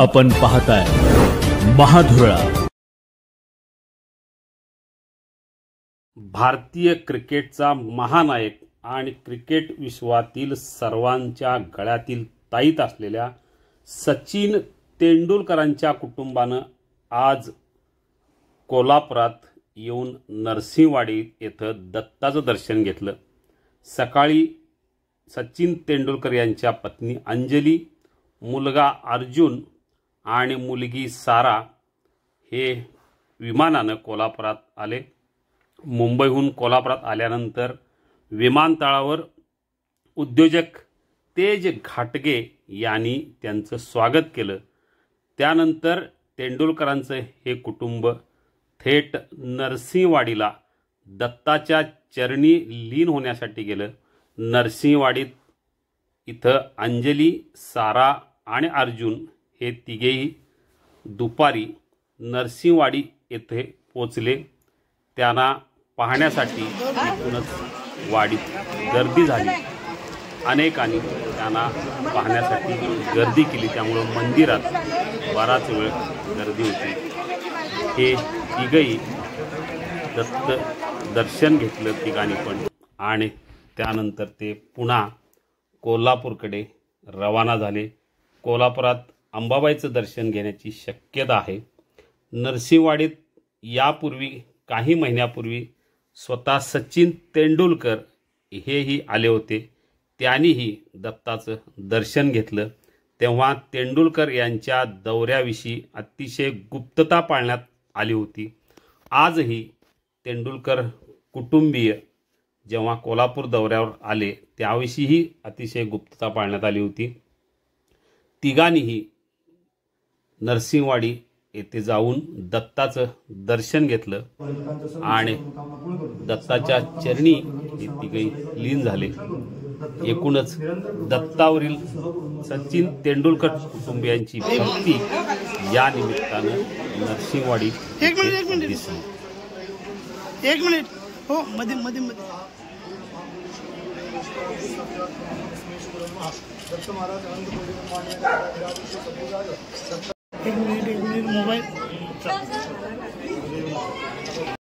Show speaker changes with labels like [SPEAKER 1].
[SPEAKER 1] आपण पाहताय महाधुरा।
[SPEAKER 2] भारतीय क्रिकेटचा महानायक आणि क्रिकेट विश्वातील सर्वांच्या गळ्यातील ताईत असलेल्या सचिन तेंडुलकरांच्या कुटुंबानं आज कोल्हापुरात येऊन नरसिंहवाडी येथे दत्ताचं दर्शन घेतलं। सकाळी सचिन तेंडुलकर यांच्या पत्नी अंजली, मुलगा अर्जुन आणि मुलगी सारा हे विमानानं कोल्हापुरात आले। मुंबईहून कोल्हापुरात आल्यानंतर विमानतळावर उद्योजक तेज घाटगे यांनी त्यांचं स्वागत केलं। त्यानंतर तेंडुलकरांचं हे कुटुंब थेट नरसिंहवाडीला दत्ताच्या चरणी लीन होण्यासाठी गेलं। नरसिंहवाडीत इथं अंजली, सारा आणि अर्जुन हे तिघेही दुपारी नरसिंहवाडी येथे पोचले। त्यांना पाहण्यासाठी एकूणच वाडीत गर्दी झाली। अनेकांनी त्यांना पाहण्यासाठी गर्दी केली, त्यामुळे मंदिरात बराच वेळ गर्दी होती। हे तिघेही दत्त दर्शन घेतलं तिघांनी पण, आणि त्यानंतर ते पुन्हा कोल्हापूरकडे रवाना झाले। कोल्हापुरात अंबाबाईचं दर्शन घेण्याची शक्यता आहे। नरसिंहवाडीत यापूर्वी काही महिन्यापूर्वी स्वतः सचिन तेंडुलकर हेही आले होते। त्यांनीही दत्ताचं दर्शन घेतलं। तेव्हा तेंडुलकर यांच्या दौऱ्याविषयी अतिशय गुप्तता पाळण्यात आली होती। आजही तेंडुलकर कुटुंबीय जेव्हा कोल्हापूर दौऱ्यावर आले त्याविषयीही अतिशय गुप्तता पाळण्यात आली होती। तिघांनीही नरसिंहवाडी येथे जाऊन दत्ताचं दर्शन घेतलं आणि दत्ताच्या चरणी हे तिघे लीन झाले। एकूणच दत्तावरील सचिन तेंडुलकर कुटुंबियांची भक्ती या निमित्तानं नरसिंहवाडी दिसली।
[SPEAKER 3] एक मिनिट हो, मध्ये मध्ये मध्ये एक मिनिट मोबाईल